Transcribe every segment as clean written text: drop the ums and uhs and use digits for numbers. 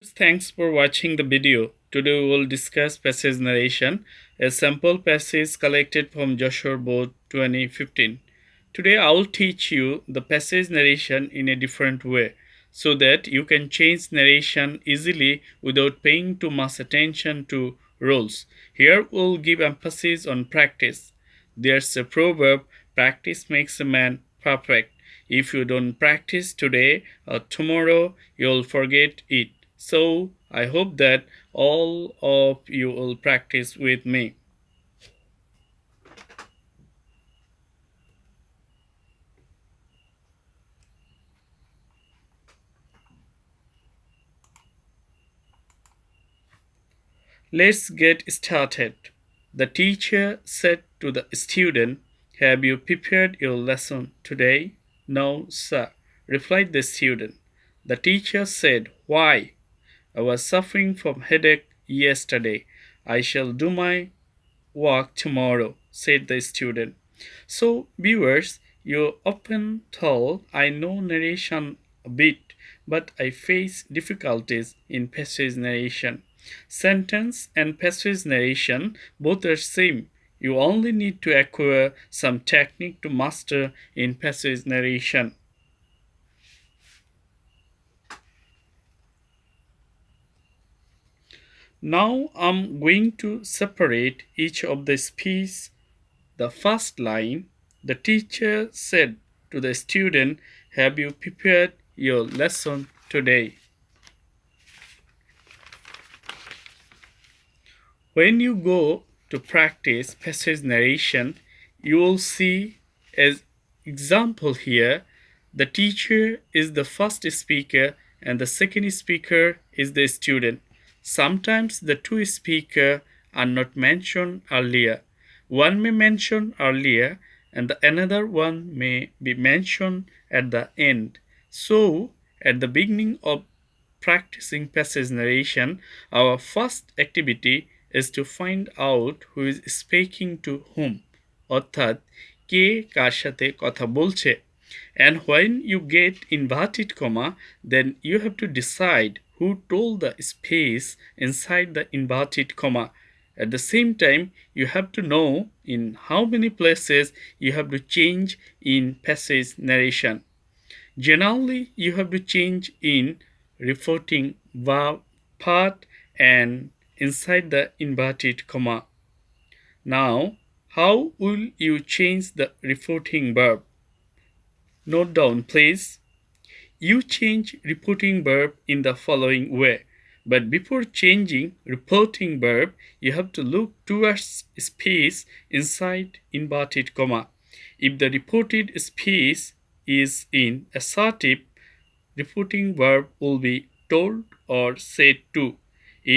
friends, thanks for watching the video. Today we will discuss passage narration, a sample passage collected from Joshua Board 2015. Today I will teach you the passage narration in a different way so that you can change narration easily without paying too much attention to rules. Here we'll give emphasis on practice. There's a proverb, practice makes a man perfect. If you don't practice today or tomorrow, you'll forget it. So, I hope that all of you will practice with me. Let's get started. The teacher said to the student, "Have you prepared your lesson today?" "No, sir," replied the student. The teacher said, "Why?" "I was suffering from headache yesterday. I shall do my work tomorrow," said the student. So, viewers, you often told I know narration a bit, but I face difficulties in passage narration. Sentence and passage narration both are same. You only need to acquire some technique to master in passage narration. Now I'm going to separate each of the speech. The first line, the teacher said to the student, "Have you prepared your lesson today?" When you go to practice passage narration, you will see as example here, the teacher is the first speaker and the second speaker is the student. Sometimes the two speakers are not mentioned earlier. One may mention earlier and the another one may be mentioned at the end. So, at the beginning of practicing passage narration, our first activity is to find out who is speaking to whom, অর্থাৎ কে কার সাথে কথা বলছে. And when you get inverted comma, then you have to decide who told the space inside the inverted comma. At the same time, you have to know in how many places you have to change in passage narration. Generally, you have to change in reporting verb part and inside the inverted comma. Now, how will you change the reporting verb? Note down, please. You change reporting verb in the following way. But before changing reporting verb, you have to look towards space inside inverted comma. If the reported space is in assertive, reporting verb will be told or said to.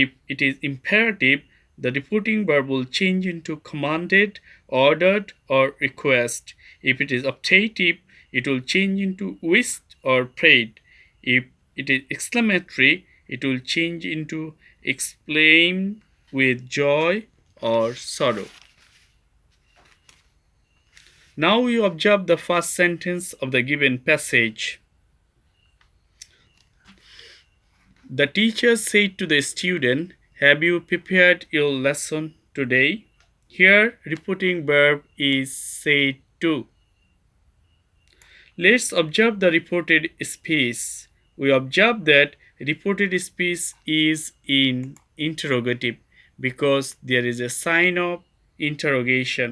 If it is imperative, the reporting verb will change into commanded, ordered, or request. If it is optative, it will change into wished or prayed. If it is exclamatory, it will change into exclaim with joy or sorrow. Now we observe the first sentence of the given passage. The teacher said to the student, "Have you prepared your lesson today?" Here, reporting verb is said to. Let's observe the reported speech. We observe that reported speech is in interrogative because there is a sign of interrogation.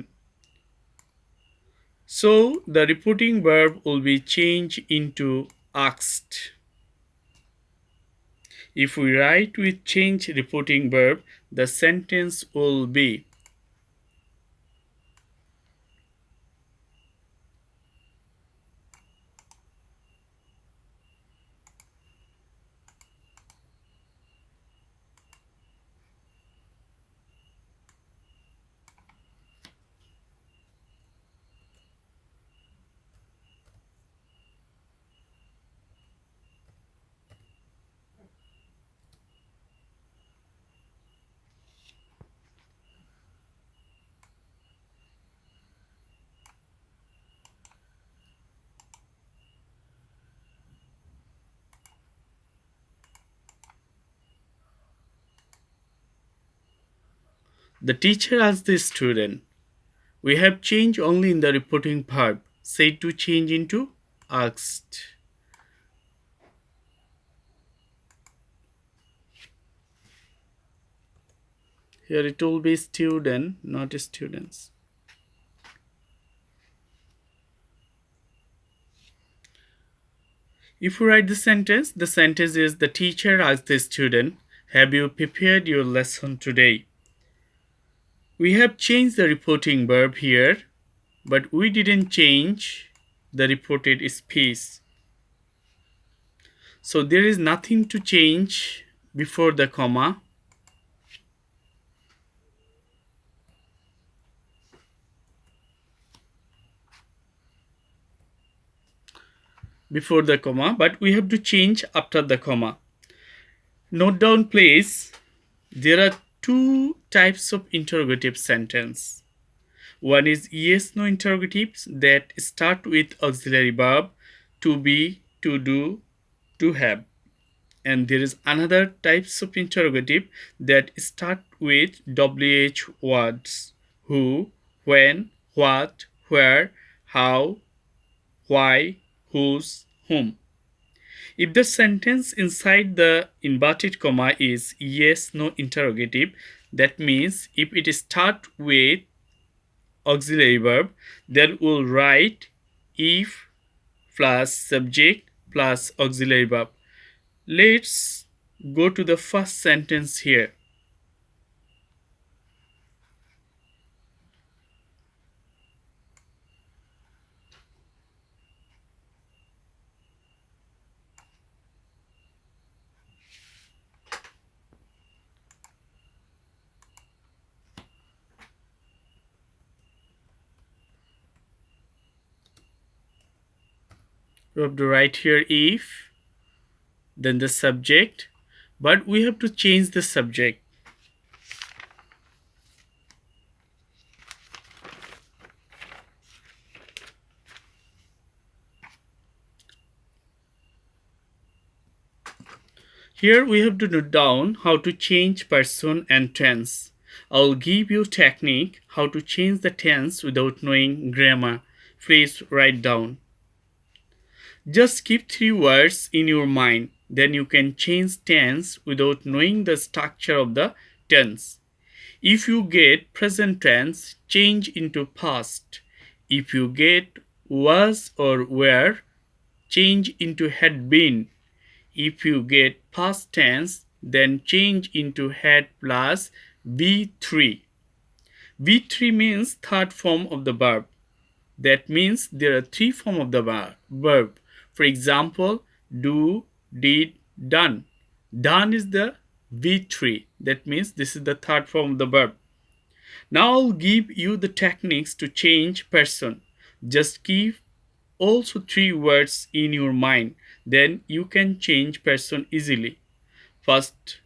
So, the reporting verb will be changed into asked. If we write with change reporting verb, the sentence will be, The teacher asked the student. We have changed only in the reporting verb. Said to change into asked. Here it will be student, not students. If you write the sentence is the teacher asked the student, have you prepared your lesson today? We have changed the reporting verb here, but we didn't change the reported speech. So there is nothing to change before the comma. Before the comma, but we have to change after the comma. Note down please, there are two types of interrogative sentence. One is yes no interrogatives that start with auxiliary verb to be, to do, to have. And there is another types of interrogative that start with WH words: who, when, what, where, how, why, whose, whom. If the sentence inside the inverted comma is yes no interrogative, that means if it start with auxiliary verb, then we'll write if plus subject plus auxiliary verb. Let's go to the first sentence here. We have to write here if, then the subject, but we have to change the subject. Here we have to note down how to change person and tense. I'll give you technique how to change the tense without knowing grammar. Please write down. Just keep three words in your mind, then you can change tense without knowing the structure of the tense. If you get present tense, change into past. If you get was or were, change into had been. If you get past tense, then change into had plus V3. V3 means third form of the verb. That means there are three forms of the verb. For example, do, did, done. Done is the V3. That means this is the third form of the verb. Now I'll give you the techniques to change person. Just keep also three words in your mind. Then you can change person easily. First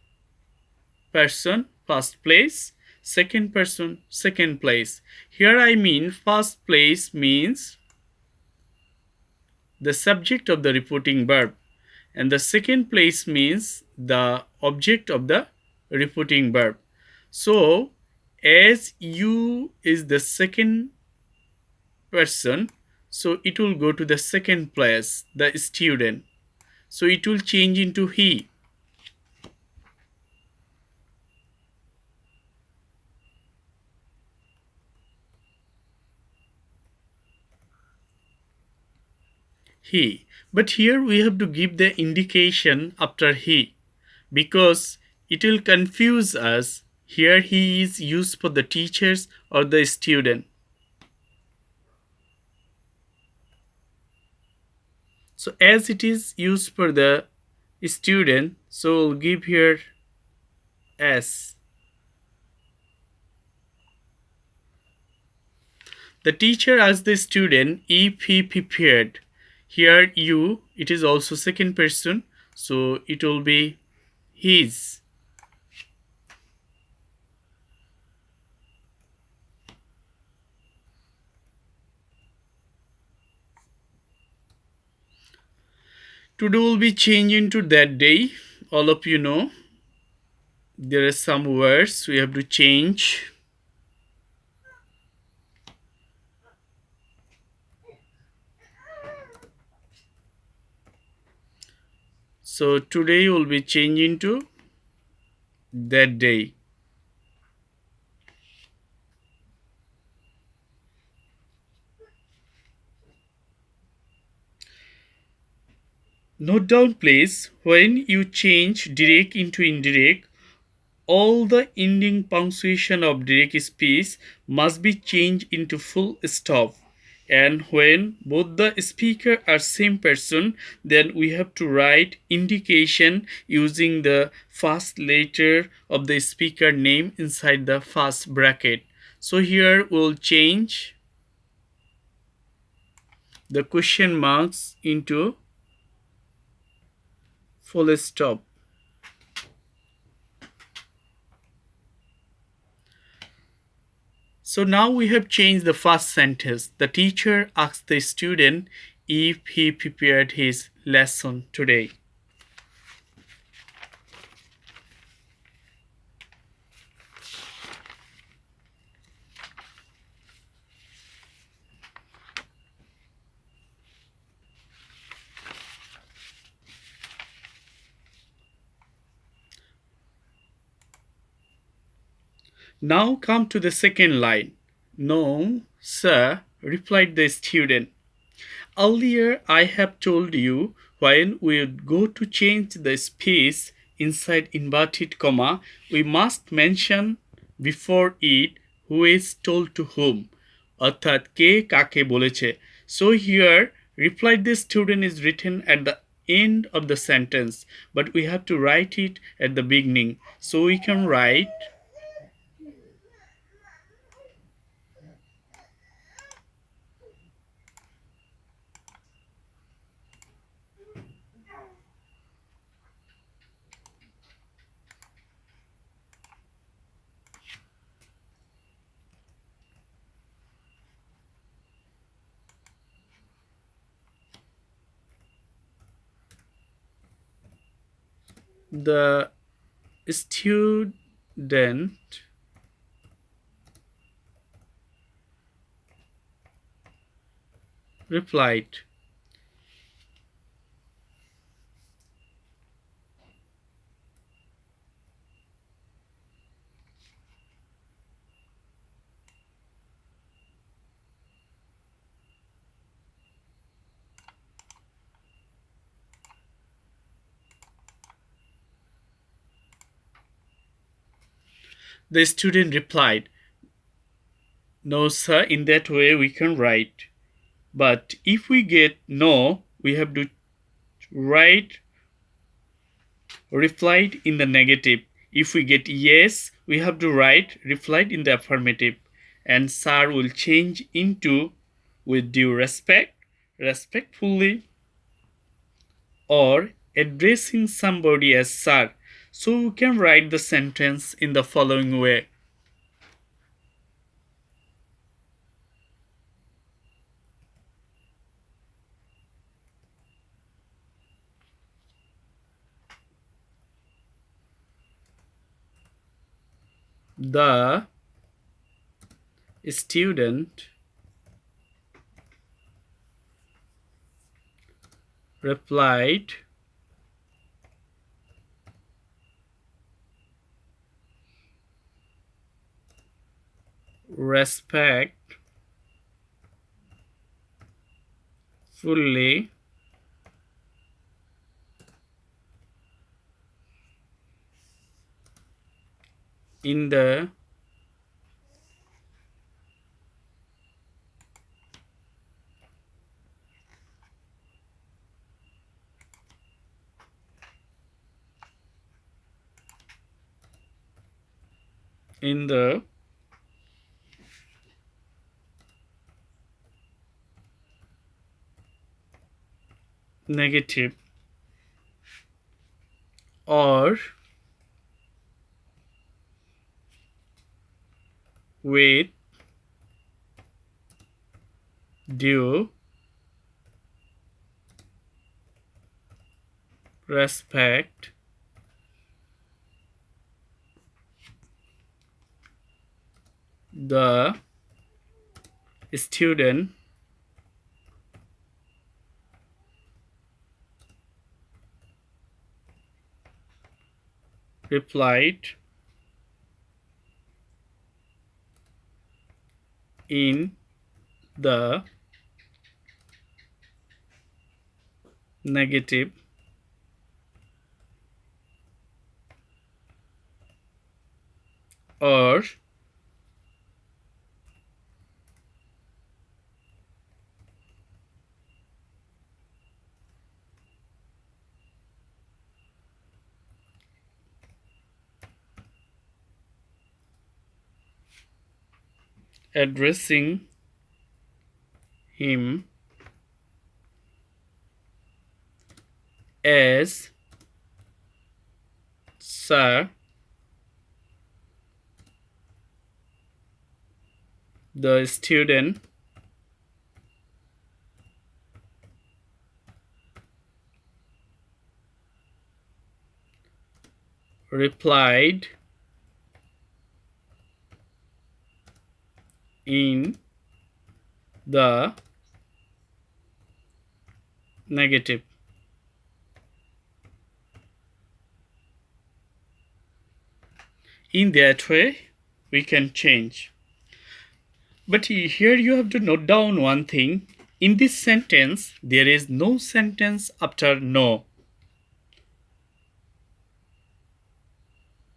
person, first place. Second person, second place. Here I mean first place means the subject of the reporting verb, and the second place means the object of the reporting verb. So as you is the second person, so it will go to the second place, the student. So it will change into he. He. But here we have to give the indication after he, because it will confuse us. Here he is used for the teachers or the student. So as it is used for the student, so we'll give here S. The teacher asked the student if he prepared. Here you, it is also second person, so it will be his. Today will be changed into that day. All of you know there are some words we have to change. So today will be changing to that day. Note down please, when you change direct into indirect, all the ending punctuation of direct speech must be changed into full stop. And when both the speaker are same person, then we have to write indication using the first letter of the speaker name inside the first bracket. So here we'll change the question marks into full stop. So now we have changed the first sentence. The teacher asked the student if he prepared his lesson today. Now come to the second line. No, sir, replied the student. Earlier I have told you when we would go to change the space inside inverted comma, we must mention before it who is told to whom. অর্থাৎ কে কাকে বলেছে. So here replied the student is written at the end of the sentence, but we have to write it at the beginning. So we can write the student replied. The student replied, no, sir, in that way we can write. But if we get no, we have to write replied in the negative. If we get yes, we have to write replied in the affirmative. And sir will change into with due respect, respectfully, or addressing somebody as sir. So we can write the sentence in the following way. The student replied, respect fully in the in the negative, or with due respect, the student replied in the negative, or addressing him as sir, the student replied in the negative. In that way, we can change. But here you have to note down one thing. In this sentence, there is no sentence after no.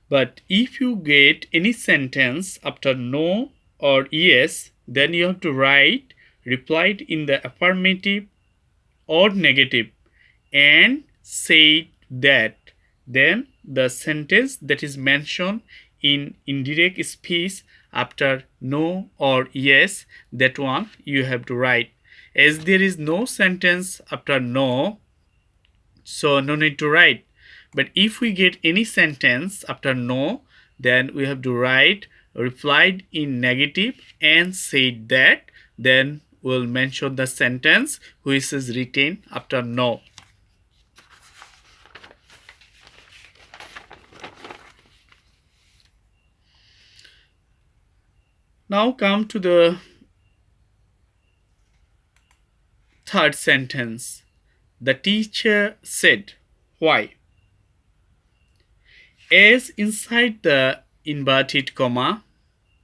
But if you get any sentence after no or yes, then you have to write replied in the affirmative or negative and say that. Then the sentence that is mentioned in indirect speech after no or yes, that one you have to write. As there is no sentence after no, so no need to write. But if we get any sentence after no, then we have to write replied in negative and said that. Then we'll mention the sentence which is written after no. Now come to the third sentence. The teacher said, why? As inside the inverted comma,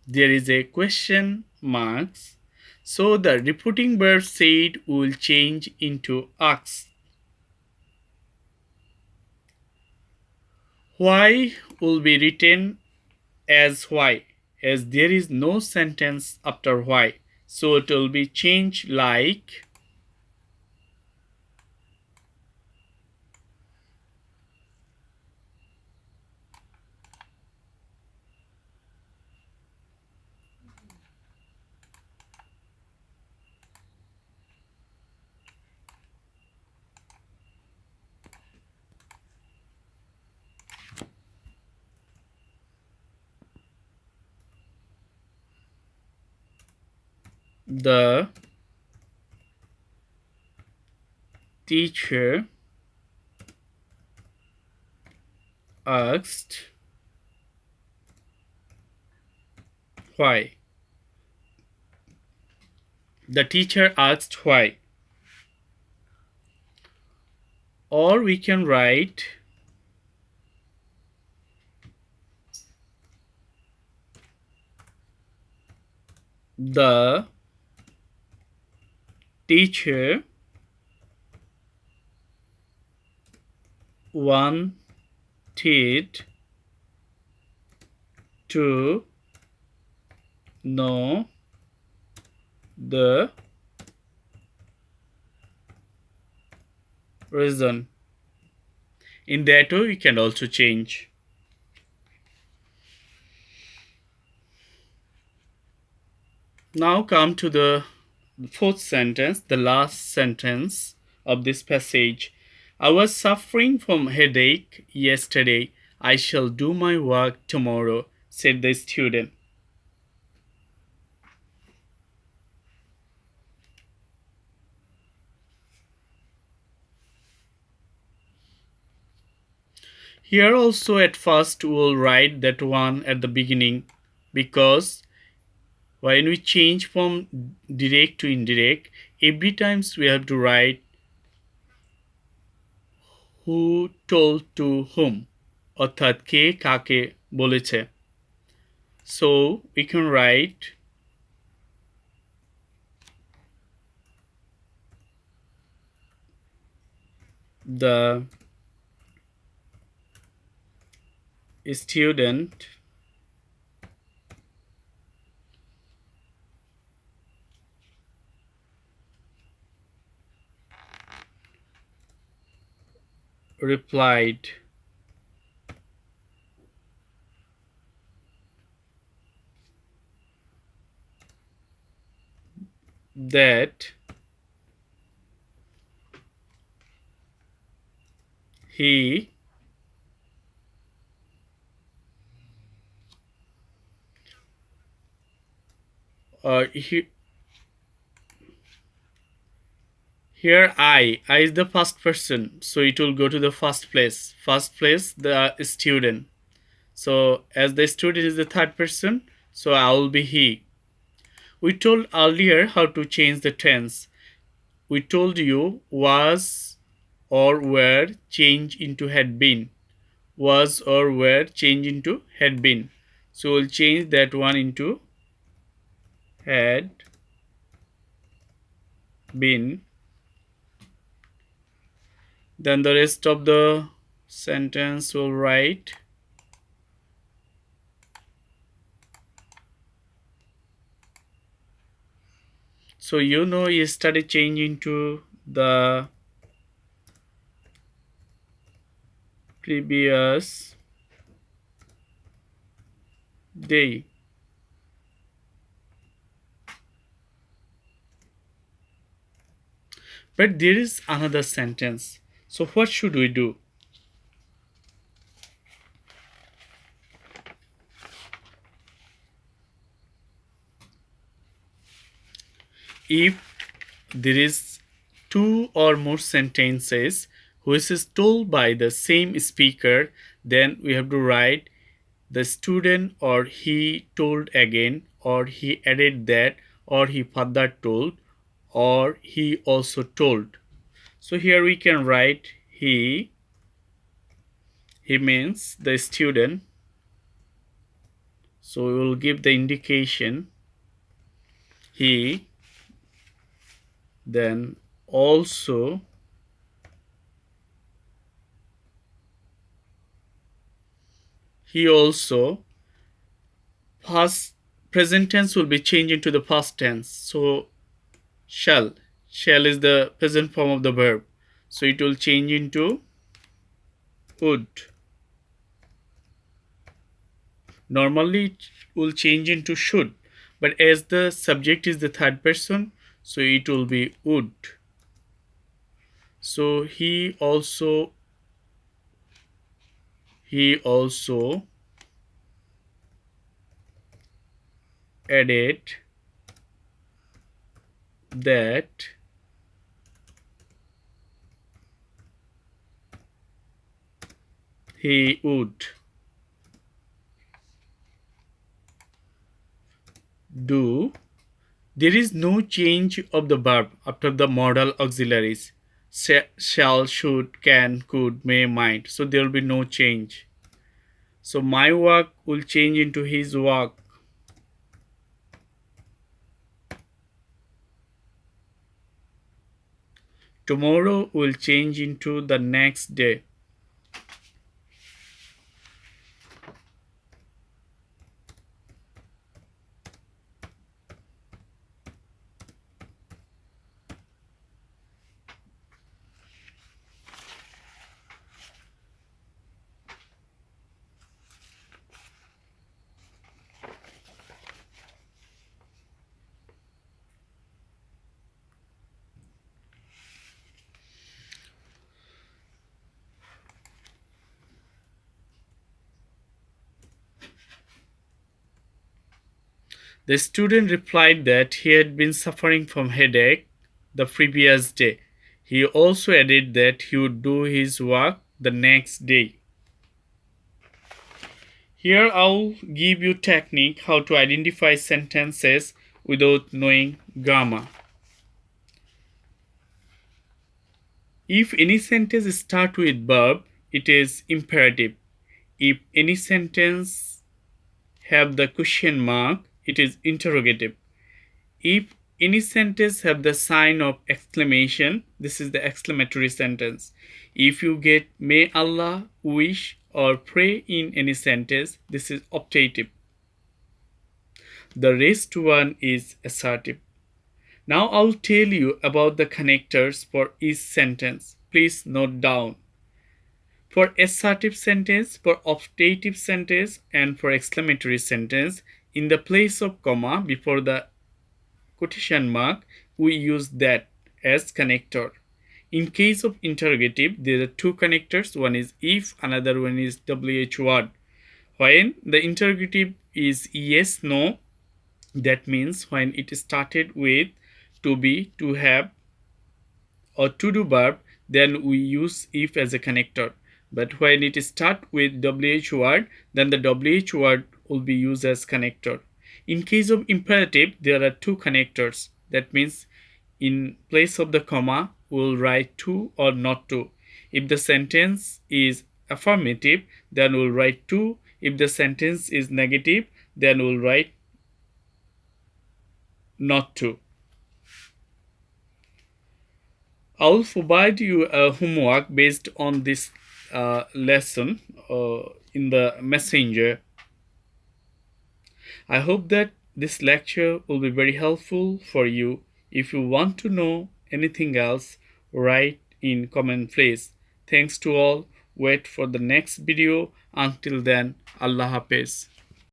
there is a question marks. So the repeating verb said will change into asked. Why will be written as why, as there is no sentence after why. So it will be changed like the teacher asked why. The teacher asked why. Or we can write the teacher wanted to know the reason. In that way, we can also change. Now come to the fourth sentence, the last sentence of this passage. I was suffering from headache yesterday. I shall do my work tomorrow, said the student. Here also at first we will write that one at the beginning, because when we change from direct to indirect, every times we have to write who told to whom. অর্থাৎ কে কাকে বলেছে। So we can write the student replied that he or he here I is the first person, so it will go to the first place. First place, the student. So as the student is the third person, so I will be he. We told earlier how to change the tense. We told you was or were change into had been. Was or were change into had been. So we'll change that one into had been. Then the rest of the sentence will write. So you know yesterday change into the previous day. But there is another sentence. So what should we do? If there is two or more sentences which is told by the same speaker, then we have to write the student or he told again, or he added that, or he further told, or he also told. So here we can write he means the student. So we will give the indication he, then also he also. Past present tense will be changed into the past tense. So shall is the present form of the verb. So it will change into would. Normally it will change into should, but as the subject is the third person, so it will be would. So he also added that he would do. There is no change of the verb after the modal auxiliaries shall, should, can, could, may, might. So there will be no change. So my work will change into his work. Tomorrow will change into the next day. The student replied that he had been suffering from headache the previous day. He also added that he would do his work the next day. Here I'll give you technique how to identify sentences without knowing grammar. If any sentence starts with verb, it is imperative. If any sentence have the question mark, it is interrogative. If any sentence have the sign of exclamation, this is the exclamatory sentence. If you get may Allah, wish, or pray in any sentence, this is optative. The rest one is assertive. Now I'll tell you about the connectors for each sentence. Please note down. For assertive sentence, for optative sentence, and for exclamatory sentence, in the place of comma before the quotation mark, we use that as connector. In case of interrogative, there are two connectors. One is if, another one is WH word. When the interrogative is yes, no, that means when it started with to be, to have, or to do verb, then we use if as a connector. But when it start with WH word, then the WH word will be used as connector. In case of imperative, there are two connectors. That means in place of the comma, we'll write to or not to. If the sentence is affirmative, then we'll write to. If the sentence is negative, then we'll write not to. I'll provide you a homework based on this lesson in the messenger. I hope that this lecture will be very helpful for you. If you want to know anything else, write in comment please. Thanks to all. Wait for the next video. Until then, Allah Hafiz.